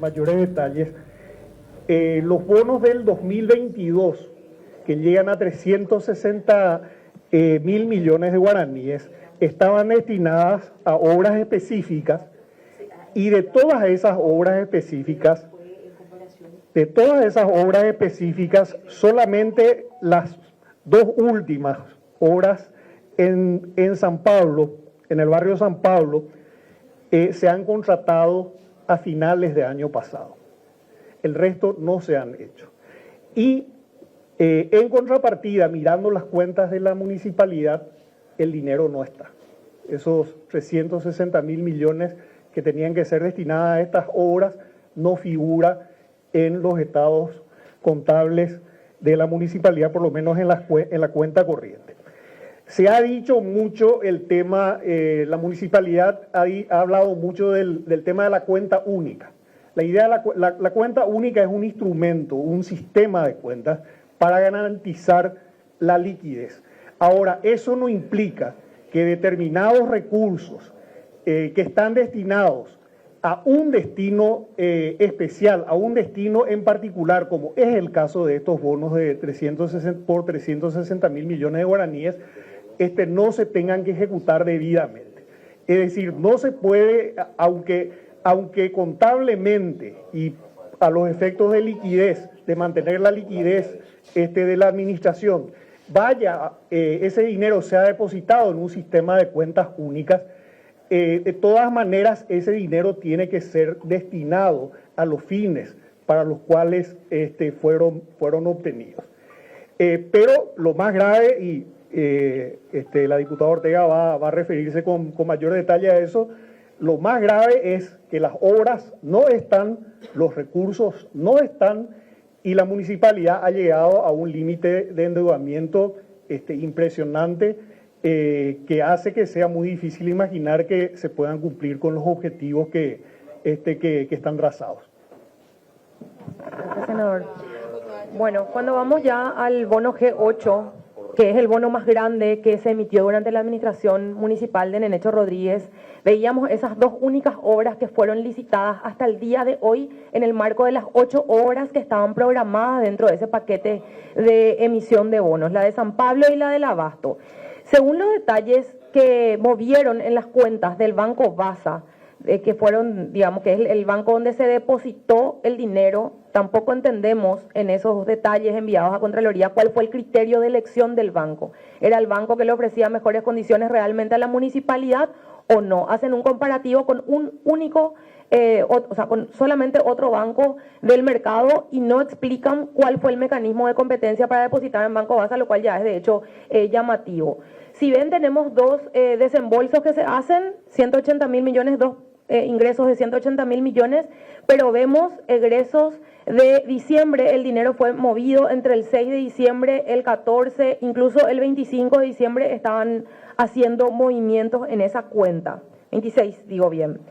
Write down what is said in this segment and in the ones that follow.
mayores detalles. Los bonos del 2022, que llegan a 360 mil millones de guaraníes, estaban destinadas a obras específicas, y de todas esas obras específicas, solamente las dos últimas obras en San Pablo, en el barrio San Pablo, se han contratado a finales de año pasado. El resto no se han hecho. Y en contrapartida, mirando las cuentas de la municipalidad, el dinero no está. Esos 360 mil millones que tenían que ser destinadas a estas obras no figura en los estados contables de la municipalidad, por lo menos en la cuenta corriente. Se ha dicho mucho el tema, la municipalidad ha hablado mucho del tema de la cuenta única. La idea de la cuenta única es un instrumento, un sistema de cuentas para garantizar la liquidez. Ahora, eso no implica que determinados recursos que están destinados a un destino especial, a un destino en particular, como es el caso de estos bonos de 360 mil millones de guaraníes, no se tengan que ejecutar debidamente. Es decir, no se puede, aunque contablemente y a los efectos de liquidez, de mantener la liquidez de la administración, ese dinero sea depositado en un sistema de cuentas únicas, de todas maneras ese dinero tiene que ser destinado a los fines para los cuales fueron obtenidos. Pero lo más grave, y la diputada Ortega va a referirse con mayor detalle a eso, lo más grave es que las obras no están, los recursos no están, y la municipalidad ha llegado a un límite de endeudamiento impresionante, que hace que sea muy difícil imaginar que se puedan cumplir con los objetivos que están trazados. Gracias, senador. Bueno, cuando vamos ya al bono G8, que es el bono más grande que se emitió durante la administración municipal de Nenecho Rodríguez, veíamos esas dos únicas obras que fueron licitadas hasta el día de hoy en el marco de las 8 obras que estaban programadas dentro de ese paquete de emisión de bonos, la de San Pablo y la del Abasto. Según los detalles que movieron en las cuentas del Banco Basa, que fueron, digamos, que es el banco donde se depositó el dinero, tampoco entendemos en esos detalles enviados a Contraloría cuál fue el criterio de elección del banco. ¿Era el banco que le ofrecía mejores condiciones realmente a la municipalidad o no? Hacen un comparativo con un único, con solamente otro banco del mercado y no explican cuál fue el mecanismo de competencia para depositar en Banco Basa, lo cual ya es de hecho llamativo. Si ven, tenemos dos desembolsos que se hacen, 180 mil millones, dos ingresos de 180 mil millones, pero vemos egresos de diciembre, el dinero fue movido entre el 6 de diciembre, el 14, incluso el 25 de diciembre estaban haciendo movimientos en esa cuenta, 26 digo bien.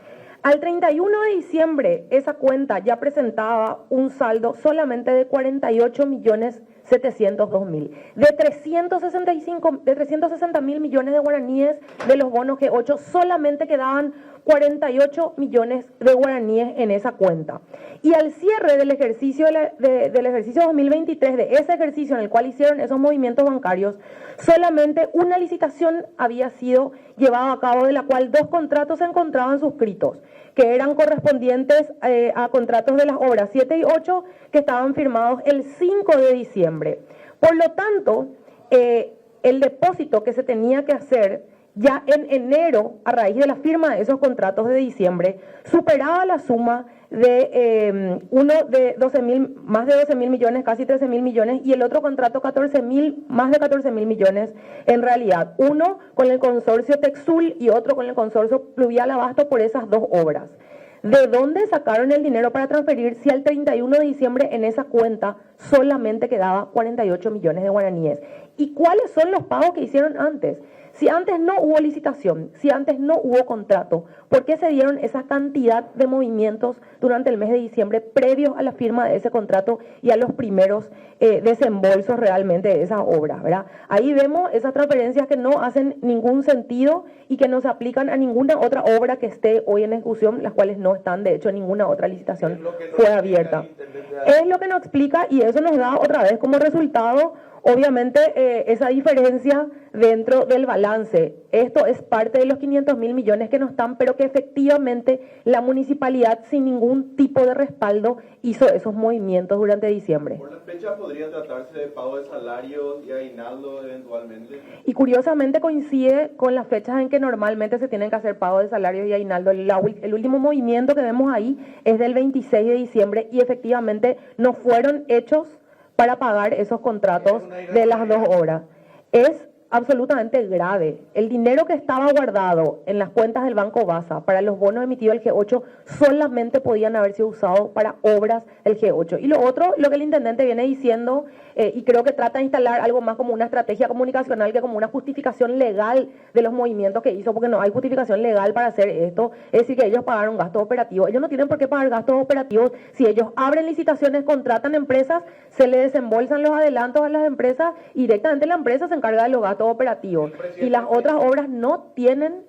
Al 31 de diciembre esa cuenta ya presentaba un saldo solamente de 48.702.000. De 360 mil millones de guaraníes de los bonos G8 solamente quedaban 48 millones de guaraníes en esa cuenta. Y al cierre del ejercicio, del ejercicio 2023, de ese ejercicio en el cual hicieron esos movimientos bancarios, solamente una licitación había sido llevada a cabo, de la cual 2 contratos se encontraban suscritos, que eran correspondientes a contratos de las obras 7 y 8 que estaban firmados el 5 de diciembre. Por lo tanto, el depósito que se tenía que hacer ya en enero, a raíz de la firma de esos contratos de diciembre, superaba la suma de más de 12 mil millones, casi 13 mil millones, y el otro contrato más de 14 mil millones en realidad. Uno con el consorcio Texul y otro con el consorcio Pluvial Abasto por esas 2 obras. ¿De dónde sacaron el dinero para transferir si al 31 de diciembre en esa cuenta solamente quedaba 48 millones de guaraníes? ¿Y cuáles son los pagos que hicieron antes? Si antes no hubo licitación, si antes no hubo contrato, ¿por qué se dieron esa cantidad de movimientos durante el mes de diciembre previos a la firma de ese contrato y a los primeros desembolsos realmente de esas obras, ¿verdad? Ahí vemos esas transferencias que no hacen ningún sentido y que no se aplican a ninguna otra obra que esté hoy en ejecución, las cuales no están, de hecho, en ninguna otra licitación fue abierta. Es lo que nos explica y eso nos da otra vez como resultado, obviamente, esa diferencia dentro del balance. Esto es parte de los 500.000 millones que no están, pero que efectivamente la municipalidad sin ningún tipo de respaldo hizo esos movimientos durante diciembre. ¿Por la fecha podría tratarse de pago de salarios y aguinaldo eventualmente? Y curiosamente coincide con las fechas en que normalmente se tienen que hacer pagos de salarios y aguinaldo. El último movimiento que vemos ahí es del 26 de diciembre y efectivamente no fueron hechos para pagar esos contratos de las 2 horas. Es absolutamente grave. El dinero que estaba guardado en las cuentas del Banco Basa para los bonos emitidos del G8 solamente podían haber sido usados para obras del G8. Y lo otro, lo que el intendente viene diciendo, y creo que trata de instalar algo más como una estrategia comunicacional que como una justificación legal de los movimientos que hizo, porque no hay justificación legal para hacer esto, es decir, que ellos pagaron gastos operativos. Ellos no tienen por qué pagar gastos operativos. Si ellos abren licitaciones, contratan empresas, se le desembolsan los adelantos a las empresas y directamente la empresa se encarga de los gastos operativos. Y las otras obras no tienen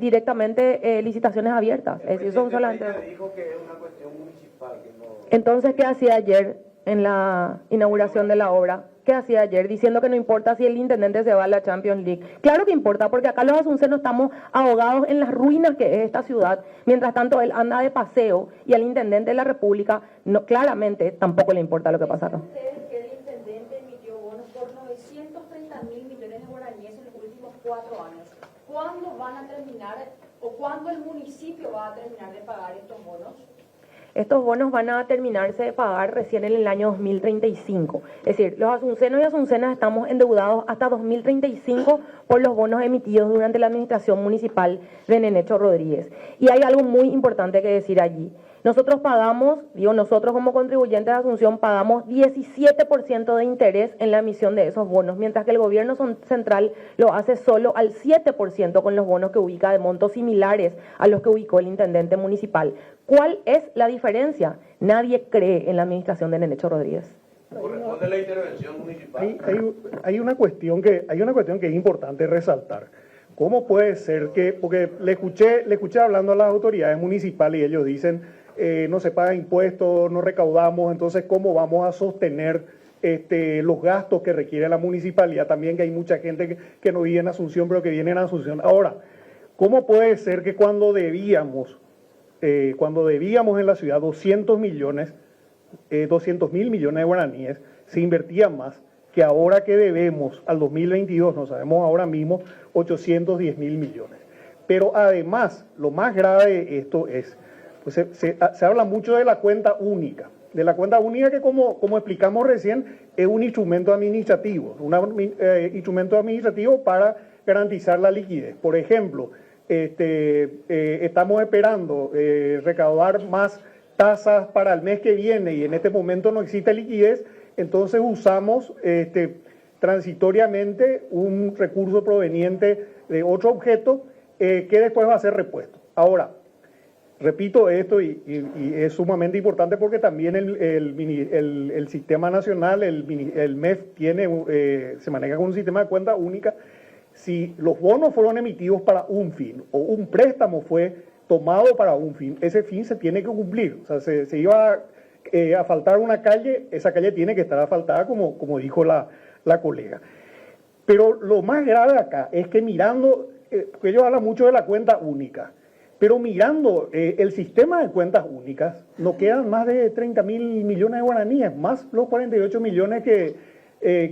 directamente licitaciones abiertas. Es decir, son solamente... Dijo que es una cuestión municipal. Que no... Entonces, ¿qué hacía ayer en la inauguración de la obra? ¿Qué hacía ayer? Diciendo que no importa si el intendente se va a la Champions League. Claro que importa, porque acá los asuncenos estamos ahogados en las ruinas que es esta ciudad. Mientras tanto, él anda de paseo y al intendente de la República no, claramente tampoco le importa lo que pasa acá. Que el intendente emitió bonos por 930.000 millones de guaraníes en los últimos 4 años. ¿Cuándo van a terminar o cuándo el municipio va a terminar de pagar estos bonos? Estos bonos van a terminarse de pagar recién en el año 2035. Es decir, los asuncenos y asuncenas estamos endeudados hasta 2035 por los bonos emitidos durante la administración municipal de Nenecho Rodríguez. Y hay algo muy importante que decir allí. Nosotros pagamos, nosotros como contribuyentes de Asunción pagamos 17% de interés en la emisión de esos bonos, mientras que el gobierno central lo hace solo al 7% con los bonos que ubica de montos similares a los que ubicó el intendente municipal. ¿Cuál es la diferencia? Nadie cree en la administración de Nenecho Rodríguez. Corresponde la intervención municipal. Hay una cuestión que es importante resaltar. ¿Cómo puede ser que, porque le escuché hablando a las autoridades municipales y ellos dicen, no se pagan impuestos, no recaudamos, entonces ¿cómo vamos a sostener los gastos que requiere la municipalidad? También que hay mucha gente que no vive en Asunción, pero que viene en Asunción. Ahora, ¿cómo puede ser que cuando debíamos en la ciudad 200.000 millones de guaraníes, se invertían más que ahora que debemos al 2022, no sabemos ahora mismo, 810.000 millones? Pero además, lo más grave de esto es, pues se habla mucho de la cuenta única, que como explicamos recién, es un instrumento administrativo, instrumento administrativo para garantizar la liquidez. Por ejemplo, estamos esperando recaudar más tasas para el mes que viene y en este momento no existe liquidez, entonces usamos transitoriamente un recurso proveniente de otro objeto que después va a ser repuesto. Ahora, repito esto y es sumamente importante porque también el sistema nacional, el MEF, se maneja con un sistema de cuenta única. Si los bonos fueron emitidos para un fin o un préstamo fue tomado para un fin, ese fin se tiene que cumplir. O sea, se iba a asfaltar una calle, esa calle tiene que estar asfaltada como dijo la colega. Pero lo más grave acá es que mirando, porque ellos hablan mucho de la cuenta única, pero mirando el sistema de cuentas únicas, nos quedan más de 30.000 millones de guaraníes, más los 48 millones que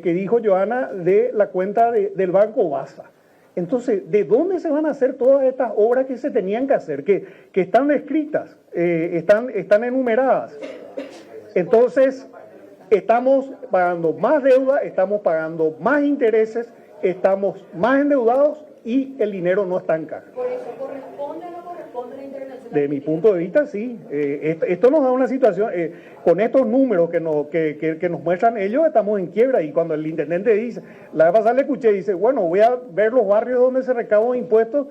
dijo Joana de la cuenta del Banco Basa. Entonces, ¿de dónde se van a hacer todas estas obras que se tenían que hacer, que están descritas, están enumeradas? Entonces, estamos pagando más deuda, estamos pagando más intereses, estamos más endeudados y el dinero no está en caja. Por eso, ¿corresponde o no corresponde la intervención Desde mi punto de vista, sí. Esto nos da una situación, con estos números que nos muestran ellos, estamos en quiebra. Y cuando el intendente dice, la vez pasada le escuché, dice, bueno, voy a ver los barrios donde se recaudan impuestos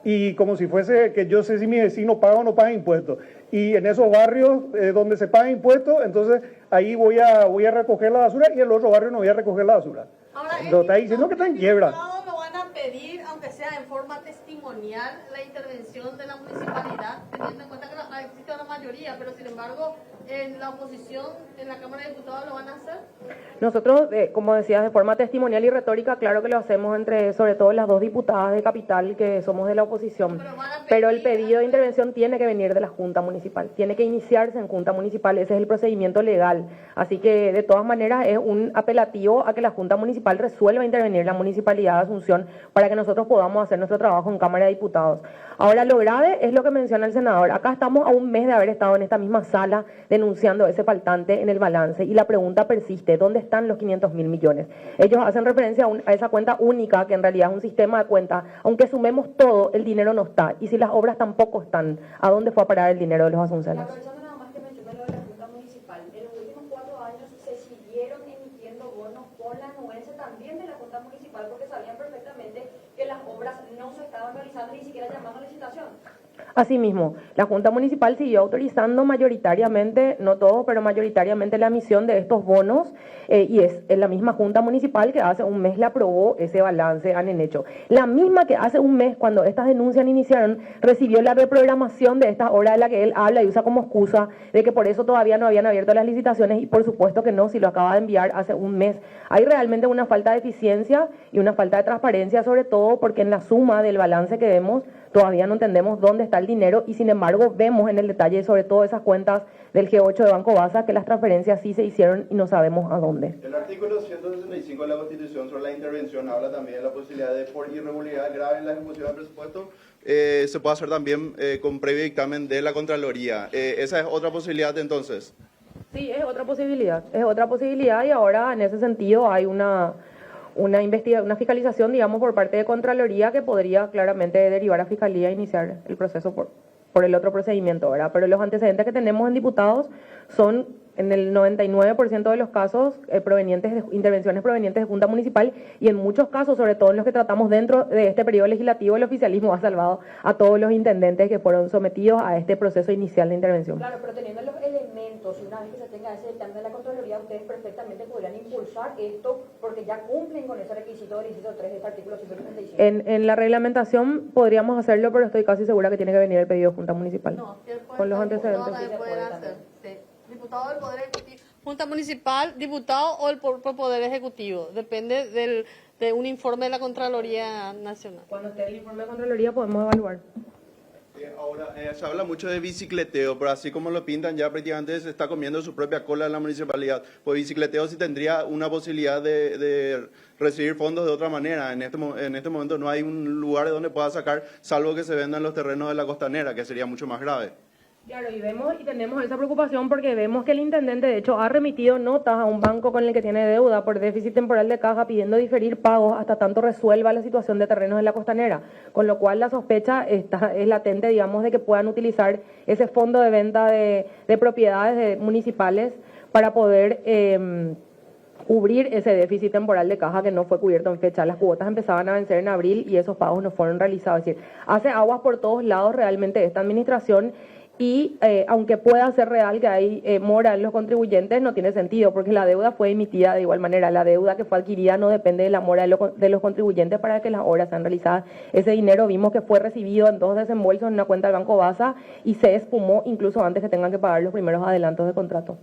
y como si fuese que yo sé si mi vecino paga o no paga impuestos. Y en esos barrios donde se pagan impuestos, entonces ahí voy a recoger la basura y en el otro barrio no voy a recoger la basura. Ahora, Lo está diciendo que está en quiebra. Lo van a pedir, aunque sea en forma testimonial, la intervención de la municipalidad, teniendo en cuenta que existe una mayoría, pero sin embargo, en la oposición, en la Cámara de Diputados, ¿lo van a hacer? Nosotros, como decías, de forma testimonial y retórica, claro que lo hacemos entre, sobre todo, las dos diputadas de Capital, que somos de la oposición. Pero el pedido de intervención tiene que venir de la Junta Municipal, tiene que iniciarse en Junta Municipal, ese es el procedimiento legal. Así que, de todas maneras, es un apelativo a que la Junta Municipal resuelva intervenir la Municipalidad de Asunción para que nosotros podamos hacer nuestro trabajo en Cámara de Diputados. Ahora, lo grave es lo que menciona el senador. Acá estamos a un mes de haber estado en esta misma sala denunciando ese faltante en el balance y la pregunta persiste, ¿dónde están los 500.000 millones? Ellos hacen referencia a esa cuenta única, que en realidad es un sistema de cuentas. Aunque sumemos todo, el dinero no está. Y si las obras tampoco están, ¿a dónde fue a parar el dinero de los asunciones? Aprovechando nada más que mencioné lo de la Junta Municipal, en los últimos 4 años se siguieron emitiendo bonos con la anuencia también de la Junta Municipal porque sabían perfectamente que las obras no se estaban realizando ni siquiera llamando a licitación. Asimismo, la Junta Municipal siguió autorizando mayoritariamente, no todo, pero mayoritariamente la emisión de estos bonos y es la misma Junta Municipal que hace un mes le aprobó ese balance a Nenecho. La misma que hace un mes, cuando estas denuncias iniciaron, recibió la reprogramación de estas obras de la que él habla y usa como excusa de que por eso todavía no habían abierto las licitaciones y por supuesto que no, si lo acaba de enviar hace un mes. Hay realmente una falta de eficiencia y una falta de transparencia, sobre todo porque en la suma del balance que vemos, todavía no entendemos dónde está el dinero y sin embargo vemos en el detalle, sobre todo esas cuentas del G8 de Banco Basa, que las transferencias sí se hicieron y no sabemos a dónde. El artículo 165 de la Constitución sobre la intervención habla también de la posibilidad de, por irregularidad grave en la ejecución del presupuesto, se puede hacer también con previo dictamen de la Contraloría. ¿Esa es otra posibilidad entonces? Sí, es otra posibilidad y ahora en ese sentido hay una fiscalización, digamos, por parte de Contraloría que podría claramente derivar a Fiscalía e iniciar el proceso por el otro procedimiento, ¿verdad? Pero los antecedentes que tenemos en diputados son, en el 99% de los casos, intervenciones provenientes de Junta Municipal y en muchos casos, sobre todo en los que tratamos dentro de este periodo legislativo, el oficialismo ha salvado a todos los intendentes que fueron sometidos a este proceso inicial de intervención. Claro, pero teniendo los elementos y una vez que se tenga ese dictamen de la Contraloría, ustedes perfectamente podrían impulsar esto porque ya cumplen con ese requisito del inciso 3 de este artículo 135. En la reglamentación podríamos hacerlo, pero estoy casi segura que tiene que venir el pedido de Junta Municipal. No, con los antecedentes. No, también pueden hacer. Sí. Diputado del Poder Ejecutivo, Junta Municipal, diputado o el por Poder Ejecutivo. Depende de un informe de la Contraloría Nacional. Cuando esté el informe de Contraloría podemos evaluar. Ahora, se habla mucho de bicicleteo, pero así como lo pintan ya prácticamente se está comiendo su propia cola en la municipalidad. Pues bicicleteo sí tendría una posibilidad de recibir fondos de otra manera. En este momento no hay un lugar de donde pueda sacar, salvo que se vendan los terrenos de la costanera, que sería mucho más grave. Claro, y tenemos esa preocupación porque vemos que el intendente, de hecho, ha remitido notas a un banco con el que tiene deuda por déficit temporal de caja pidiendo diferir pagos hasta tanto resuelva la situación de terrenos de la costanera, con lo cual la sospecha es latente, digamos, de que puedan utilizar ese fondo de venta de propiedades municipales para poder cubrir ese déficit temporal de caja que no fue cubierto en fecha. Las cuotas empezaban a vencer en abril y esos pagos no fueron realizados. Es decir, hace aguas por todos lados realmente esta administración. Y aunque pueda ser real que hay mora en los contribuyentes, no tiene sentido, porque la deuda fue emitida de igual manera. La deuda que fue adquirida no depende de la mora de los contribuyentes para que las obras sean realizadas. Ese dinero vimos que fue recibido en 2 desembolsos en una cuenta del Banco Basa y se espumó incluso antes que tengan que pagar los primeros adelantos de contrato.